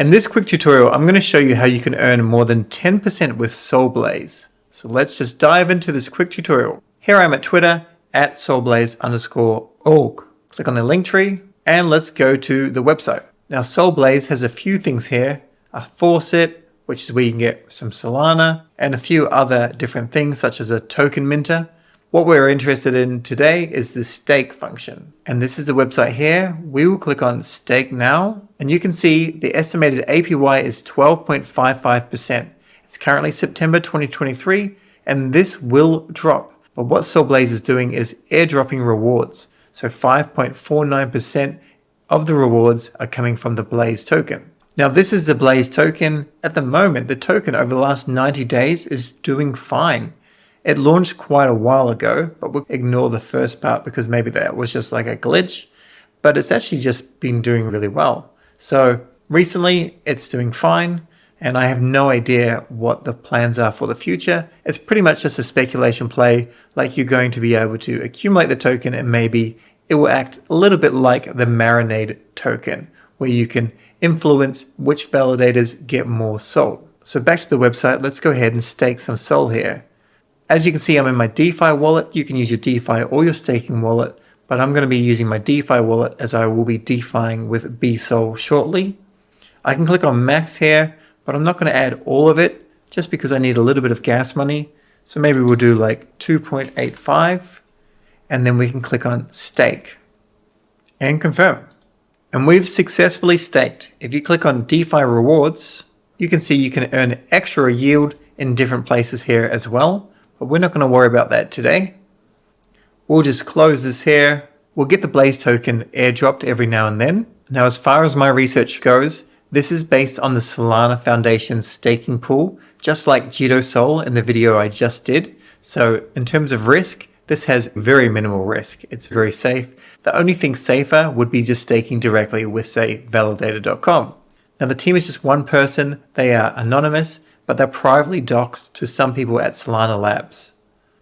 In this quick tutorial, I'm going to show you how you can earn more than 10% with SolBlaze. So let's just dive into this quick tutorial. Here I am at Twitter at SolBlaze_org. Click on the link tree and let's go to the website. Now SolBlaze has a few things here, a faucet, which is where you can get some Solana and a few other different things such as a token minter. What we're interested in today is the stake function. And this is the website here. We will click on stake now and you can see the estimated APY is 12.55%. It's currently September 2023 and this will drop. But what SolBlaze is doing is airdropping rewards. So 5.49% of the rewards are coming from the Blaze token. Now this is the Blaze token. At the moment, the token over the last 90 days is doing fine. It launched quite a while ago, but we'll ignore the first part because maybe that was just like a glitch, but it's actually just been doing really well. So recently it's doing fine and I have no idea what the plans are for the future. It's pretty much just a speculation play, like you're going to be able to accumulate the token and maybe it will act a little bit like the Marinade token, where you can influence which validators get more SOL. So back to the website, let's go ahead and stake some SOL here. As you can see, I'm in my DeFi wallet. You can use your DeFi or your staking wallet, but I'm going to be using my DeFi wallet as I will be DeFiing with bSOL shortly. I can click on max here, but I'm not going to add all of it just because I need a little bit of gas money. So maybe we'll do like 2.85 and then we can click on stake and confirm. And we've successfully staked. If you click on DeFi rewards, you can see you can earn extra yield in different places here as well. But we're not going to worry about that today. We'll just close this here. We'll get the Blaze token airdropped every now and then. Now, as far as my research goes, this is based on the Solana Foundation's staking pool, just like JitoSol in the video I just did. So in terms of risk, this has very minimal risk. It's very safe. The only thing safer would be just staking directly with, say, Validator.com. Now, the team is just one person. They are anonymous, but they're privately doxed to some people at Solana Labs.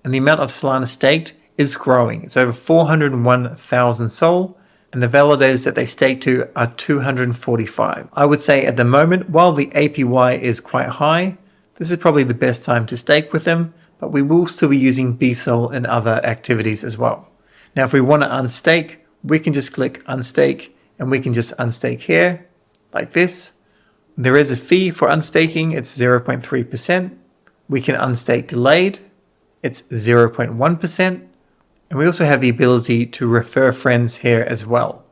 And the amount of Solana staked is growing. It's over 401,000 SOL, and the validators that they stake to are 245. I would say at the moment, while the APY is quite high, this is probably the best time to stake with them, but we will still be using bSOL in other activities as well. Now, if we want to unstake, we can just click unstake, and we can just unstake here, like this. There is a fee for unstaking, it's 0.3%. We can unstake delayed, it's 0.1%. And we also have the ability to refer friends here as well.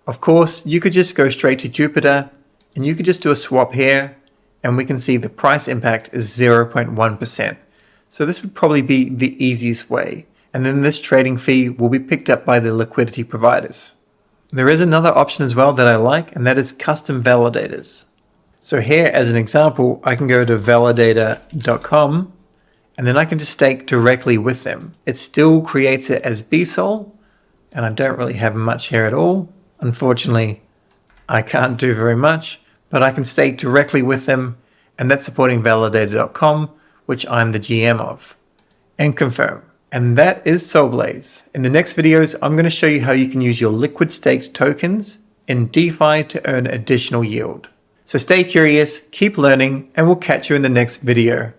Of course, you could just go straight to Jupiter and you could just do a swap here and we can see the price impact is 0.1%. So this would probably be the easiest way. And then this trading fee will be picked up by the liquidity providers. There is another option as well that I like, and that is custom validators. So here, as an example, I can go to validator.com and then I can just stake directly with them. It still creates it as bSOL, and I don't really have much here at all. Unfortunately, I can't do very much, but I can stake directly with them, and that's supporting validator.com, which I'm the GM of, and confirm. And that is SolBlaze. In the next videos, I'm going to show you how you can use your liquid staked tokens in DeFi to earn additional yield. So stay curious, keep learning, and we'll catch you in the next video.